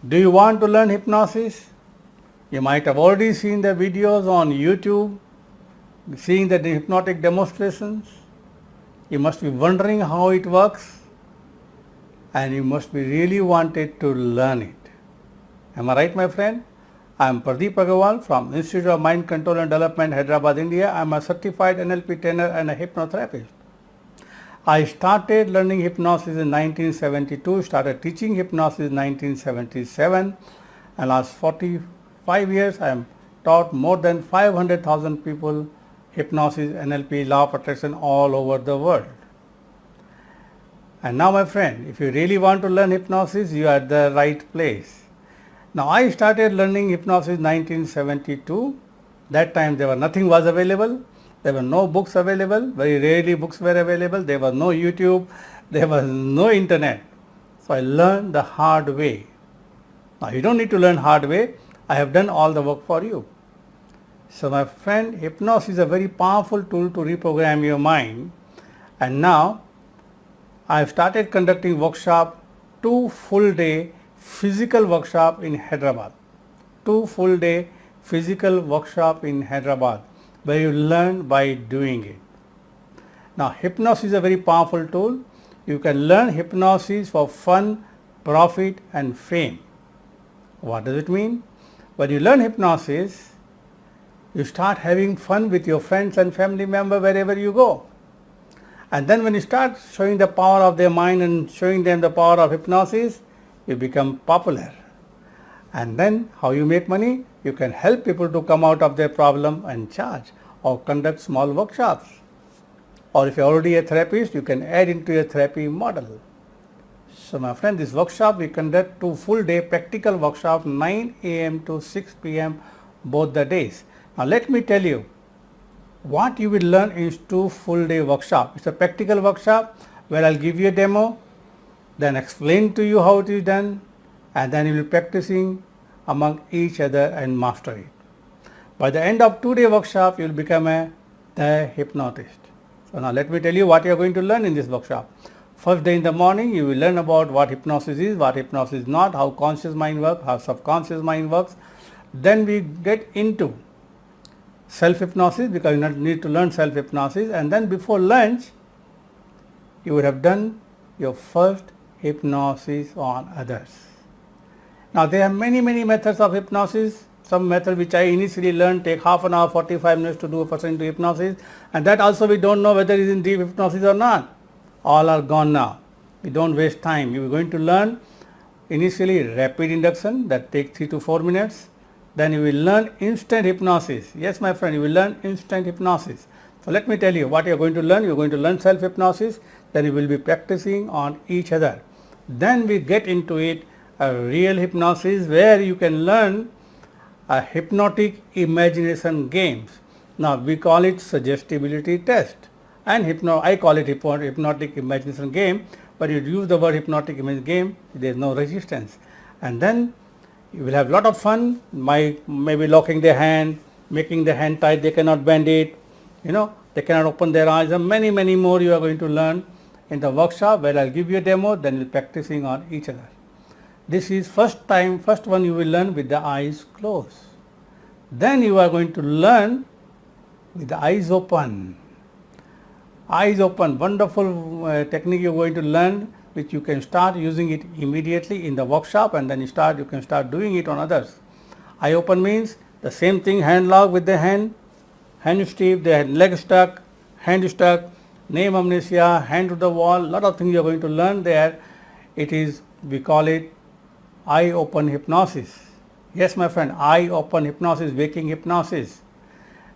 Do you want to learn hypnosis? You might have already seen the videos on YouTube, seeing the hypnotic demonstrations. You must be wondering how it works, and you must be really wanted to learn it. Am I right, my friend? I am Pradeep Agarwal from Institute of Mind Control and Development, Hyderabad, India. I am a certified NLP trainer and a hypnotherapist. I started learning hypnosis in 1972, started teaching hypnosis in 1977, and last 45 years I am taught more than 500,000 people hypnosis, NLP, law of attraction all over the world. And now, my friend, if you really want to learn hypnosis, you are at the right place. Now, I started learning hypnosis in 1972. That time nothing was available. There were no books available. Very rarely books were available. There was no YouTube. There was no internet. So I learned the hard way. Now, you don't need to learn hard way. I have done all the work for you. So my friend, hypnosis is a very powerful tool to reprogram your mind. And now I have started conducting workshop, 2 full day physical workshop in Hyderabad. 2 full day physical workshop in Hyderabad, where you learn by doing it. Now, hypnosis is a very powerful tool. You can learn hypnosis for fun, profit and fame. What does it mean? When you learn hypnosis, you start having fun with your friends and family members wherever you go. And then when you start showing the power of their mind and showing them the power of hypnosis, you become popular. And then how you make money? You can help people to come out of their problem and charge, or conduct small workshops. Or if you're already a therapist, you can add into your therapy model. So my friend, this workshop we conduct 2 full day practical workshops, 9 a.m. to 6 p.m. both the days. Now let me tell you what you will learn in 2 full day workshop. It's a practical workshop where I'll give you a demo, then explain to you how it is done, and then you will be practicing among each other and master it. By the end of 2 day workshop, you will become the hypnotist. So now let me tell you what you are going to learn in this workshop. First day in the morning, you will learn about what hypnosis is, what hypnosis is not, how conscious mind works, how subconscious mind works. Then we get into self-hypnosis, because you need to learn self-hypnosis, and then before lunch, you would have done your first hypnosis on others. Now there are many methods of hypnosis. Some method which I initially learned take half an hour, 45 minutes to do a person into hypnosis, and that also we don't know whether it is in deep hypnosis or not. All are gone now. We don't waste time. You are going to learn initially rapid induction that takes 3 to 4 minutes. Then you will learn instant hypnosis. Yes, my friend, you will learn instant hypnosis. So let me tell you what you are going to learn. You are going to learn self-hypnosis. Then you will be practicing on each other. Then we get into it a real hypnosis where you can learn a hypnotic imagination games. Now we call it suggestibility test, and I call it hypnotic imagination game, but you use the word hypnotic imagination game, there is no resistance. And then you will have a lot of fun, maybe locking their hand, making the hand tight, they cannot bend it, they cannot open their eyes, and many more you are going to learn in the workshop, where I'll give you a demo, then you'll be practicing on each other. This is first one you will learn with the eyes closed. Then you are going to learn with the eyes open. Eyes open, wonderful technique you are going to learn, which you can start using it immediately in the workshop, and then you can start doing it on others. Eye open means the same thing, hand lock with the hand stiff, the leg stuck, hand stuck, name amnesia, hand to the wall, lot of things you are going to learn there. We call it eye open hypnosis. Yes, my friend, eye open hypnosis, waking hypnosis.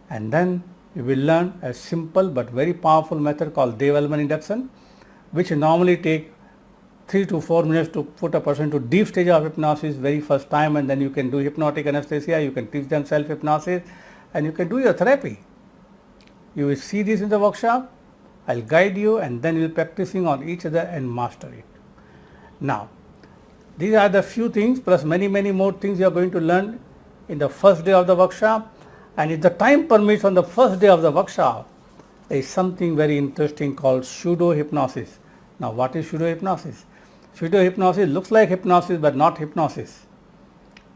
And then you will learn a simple but very powerful method called Dev-Elman induction, which normally take 3 to 4 minutes to put a person to deep stage of hypnosis very first time, and then you can do hypnotic anesthesia, you can teach them self-hypnosis, and you can do your therapy. You will see this in the workshop. I'll guide you, and then you'll be practicing on each other and master it. Now, these are the few things plus many more things you are going to learn in the first day of the workshop. And if the time permits, on the first day of the workshop, there is something very interesting called pseudo hypnosis. Now what is pseudo hypnosis? Pseudo hypnosis looks like hypnosis but not hypnosis.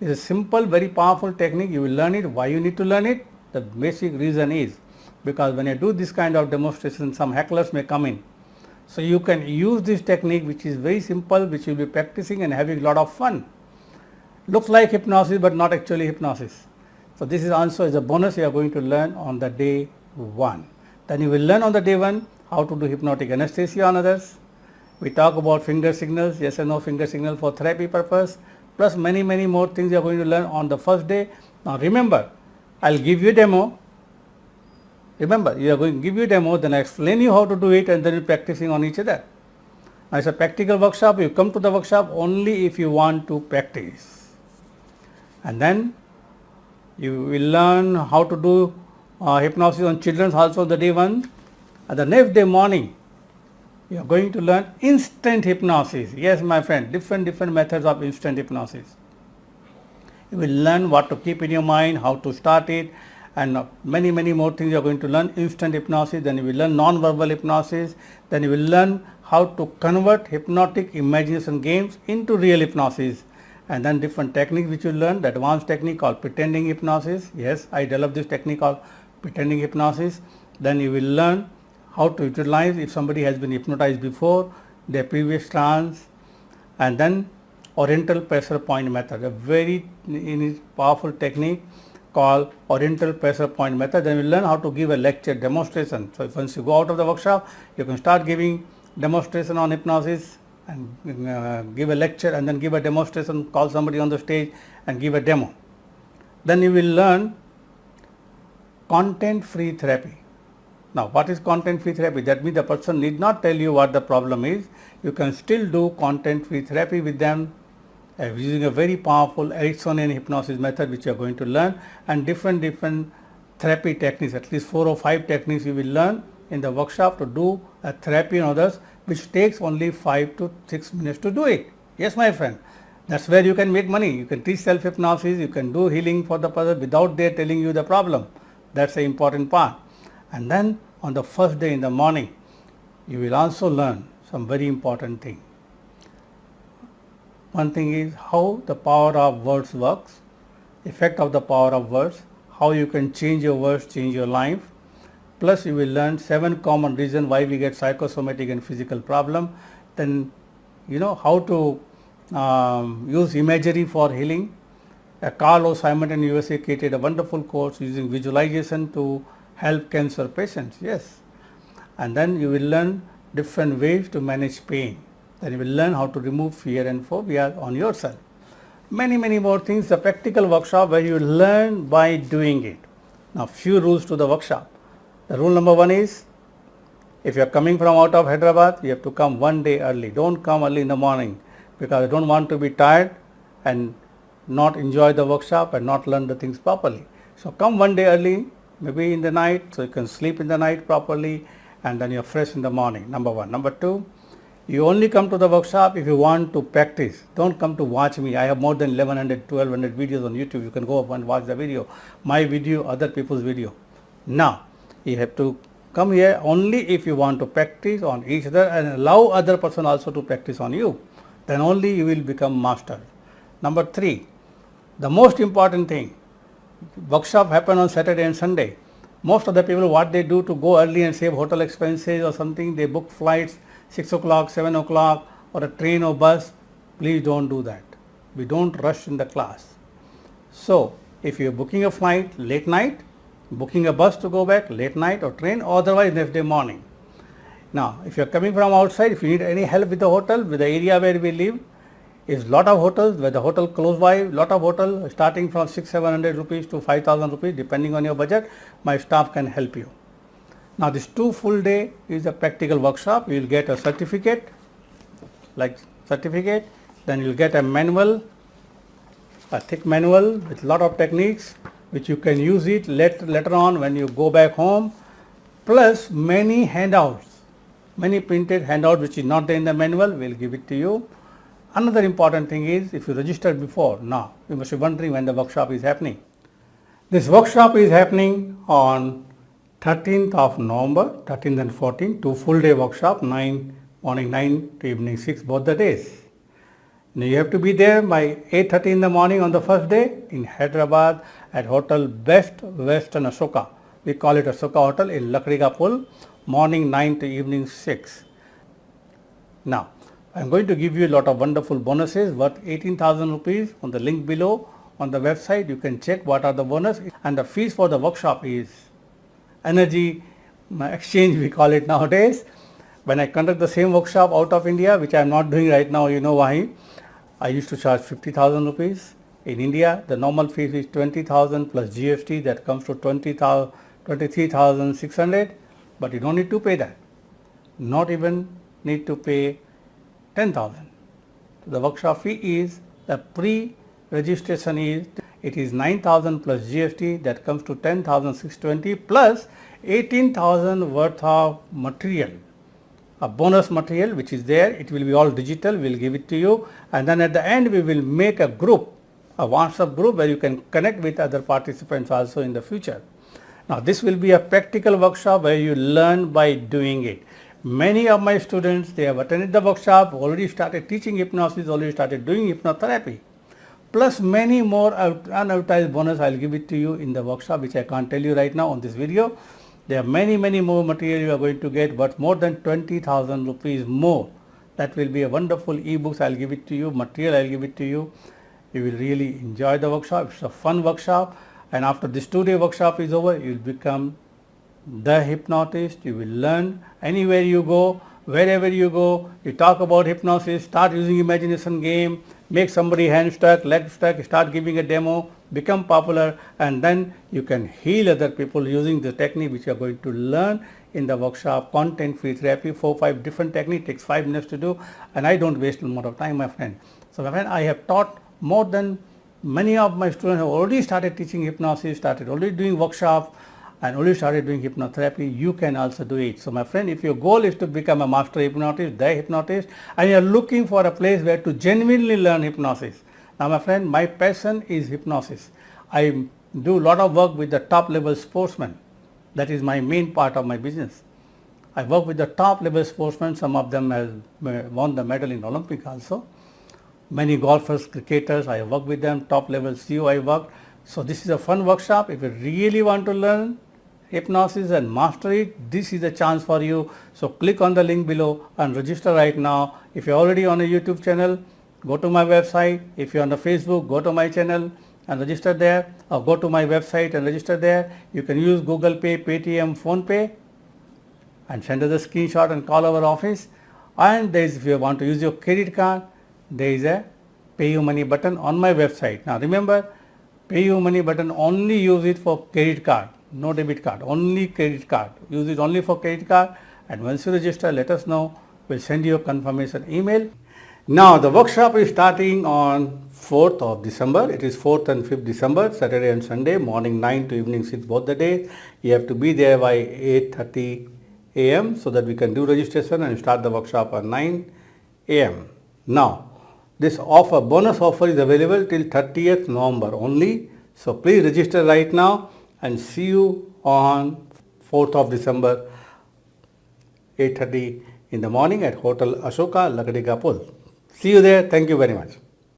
It's a simple, very powerful technique. You will learn it. Why you need to learn it? The basic reason is because when you do this kind of demonstration, some hecklers may come in. So you can use this technique, which is very simple, which you will be practicing and having a lot of fun. Looks like hypnosis, but not actually hypnosis. So this is also as a bonus you are going to learn on the day 1. Then you will learn on the day 1 how to do hypnotic anesthesia on others. We talk about finger signals, yes or no finger signal for therapy purpose, plus many more things you are going to learn on the first day. Now remember, I'll give you a demo. Remember, you are going to give you a demo, then I explain you how to do it, and then you're practicing on each other. Now it's a practical workshop. You come to the workshop only if you want to practice. And then you will learn how to do hypnosis on children also the day 1. And the next day morning, you are going to learn instant hypnosis. Yes, my friend, different methods of instant hypnosis. You will learn what to keep in your mind, how to start it, and many more things you are going to learn. Instant hypnosis, then you will learn non-verbal hypnosis, then you will learn how to convert hypnotic imagination games into real hypnosis, and then different techniques which you learn. The advanced technique called pretending hypnosis. Yes, I developed this technique called pretending hypnosis. Then you will learn how to utilize if somebody has been hypnotized before, their previous trance, and then oriental pressure point method, a very powerful technique called oriental pressure point method. Then we learn how to give a lecture demonstration. So once you go out of the workshop, you can start giving demonstration on hypnosis and give a lecture, and then give a demonstration, call somebody on the stage and give a demo. Then you will learn content free therapy. Now what is content free therapy? That means the person need not tell you what the problem is. You can still do content free therapy with them using a very powerful Ericksonian hypnosis method, which you are going to learn, and different therapy techniques, at least 4 or 5 techniques you will learn in the workshop to do a therapy on others, which takes only 5 to 6 minutes to do it. Yes, my friend, that's where you can make money. You can teach self-hypnosis, you can do healing for the person without their telling you the problem. That's the important part. And then on the first day in the morning, you will also learn some very important thing. One thing is how the power of words works, effect of the power of words, how you can change your words, change your life. Plus you will learn 7 common reasons why we get psychosomatic and physical problem. Then you know how to use imagery for healing. Carl O. Simon in USA created a wonderful course using visualization to help cancer patients. Yes. And then you will learn different ways to manage pain. Then you will learn how to remove fear and phobia on yourself. Many more things. A practical workshop where you learn by doing it. Now few rules to the workshop. The rule number 1 is, if you are coming from out of Hyderabad, you have to come 1 day early. Don't come early in the morning, because I don't want to be tired and not enjoy the workshop and not learn the things properly. So come 1 day early, maybe in the night, so you can sleep in the night properly, and then you're fresh in the morning. Number 1. Number 2, you only come to the workshop if you want to practice. Don't come to watch me. I have more than 1100, 1200 videos on YouTube. You can go up and watch the video, my video, other people's video. Now, you have to come here only if you want to practice on each other and allow other person also to practice on you. Then only you will become master. Number 3, the most important thing, workshop happen on Saturday and Sunday. Most of the people, what they do to go early and save hotel expenses or something, they book flights 6 o'clock, 7 o'clock, or a train or bus. Please don't do that. We don't rush in the class. So if you are booking a flight late night, booking a bus to go back late night, or train, or otherwise next day morning. Now if you are coming from outside, if you need any help with the hotel, with the area where we live, is lot of hotels, where the hotel close by, lot of hotel starting from 600-700 rupees to 5,000 rupees depending on your budget. My staff can help you. Now this 2 full day is a practical workshop. You will get a certificate, then you will get a manual, a thick manual with lot of techniques which you can use it later on when you go back home, plus many handouts, many printed handouts which is not there in the manual. We will give it to you. Another important thing is, if you registered before, now you must be wondering when the workshop is happening. This workshop is happening on 13th of November, 13th and 14th, 2 full day workshop, morning 9 to evening 6, both the days. Now you have to be there by 8:30 in the morning on the first day in Hyderabad at Hotel Best Western Ashoka. We call it Ashoka Hotel in Lakdiga Pul, morning 9 to evening 6. Now, I am going to give you a lot of wonderful bonuses worth 18,000 rupees on the link below on the website. You can check what are the bonus, and the fees for the workshop is energy exchange, we call it nowadays. When I conduct the same workshop out of India, which I am not doing right now, you know why, I used to charge 50,000 rupees. In India, the normal fee is 20,000 plus GST, that comes to 23,600, but you don't need to pay that. Not even need to pay 10,000. The workshop fee is, the pre-registration is, it is 9,000 plus GST, that comes to 10,620 plus 18,000 worth of material. A bonus material which is there, it will be all digital, we will give it to you, and then at the end we will make a group, a WhatsApp group where you can connect with other participants also in the future. Now this will be a practical workshop where you learn by doing it. Many of my students, they have attended the workshop, already started teaching hypnosis, already started doing hypnotherapy. Plus many more unadvertised bonus, I will give it to you in the workshop, which I can't tell you right now on this video. There are many more material you are going to get, but more than 20,000 rupees more. That will be a wonderful e-books, I will give it to you, material I will give it to you. You will really enjoy the workshop. It's a fun workshop, and after this 2-day workshop is over, you will become the hypnotist. You will learn anywhere you go, wherever you go. You talk about hypnosis, start using imagination game, make somebody hand stuck, leg stuck, start giving a demo, become popular, and then you can heal other people using the technique which you are going to learn in the workshop. Content free therapy, 4-5 different techniques, takes 5 minutes to do, and I don't waste a lot of time, my friend. So my friend, I have taught more than, many of my students have already started teaching hypnosis, started already doing workshops, and already started doing hypnotherapy. You can also do it. So my friend, if your goal is to become a master hypnotist, the hypnotist, and you are looking for a place where to genuinely learn hypnosis. Now my friend, my passion is hypnosis. I do a lot of work with the top level sportsmen. That is my main part of my business. I work with the top level sportsmen. Some of them have won the medal in Olympic also. Many golfers, cricketers, I work with them, top level CEO I work. So this is a fun workshop. If you really want to learn hypnosis and master it, this is a chance for you. So click on the link below and register right now. If you're already on a YouTube channel, go to my website. If you're on the Facebook, go to my channel and register there, or go to my website and register there. You can use Google Pay, Paytm, Phone Pay, and send us a screenshot and call our office. And there is, if you want to use your credit card, there is a Pay You Money button on my website. Now remember, Pay You Money button, only use it for credit card, no debit card, only credit card. Use it only for credit card, and once you register, let us know. We'll send you a confirmation email. Now the workshop is starting on 4th of December. It is 4th and 5th December, Saturday and Sunday, morning 9 to evening 6, both the days. You have to be there by 8:30 a.m. so that we can do registration and start the workshop at 9 a.m. Now, this offer, bonus offer, is available till 30th November only. So please register right now, and see you on 4th of December, 8:30 in the morning at Hotel Ashoka, Lakdiga Pul. See you there. Thank you very much.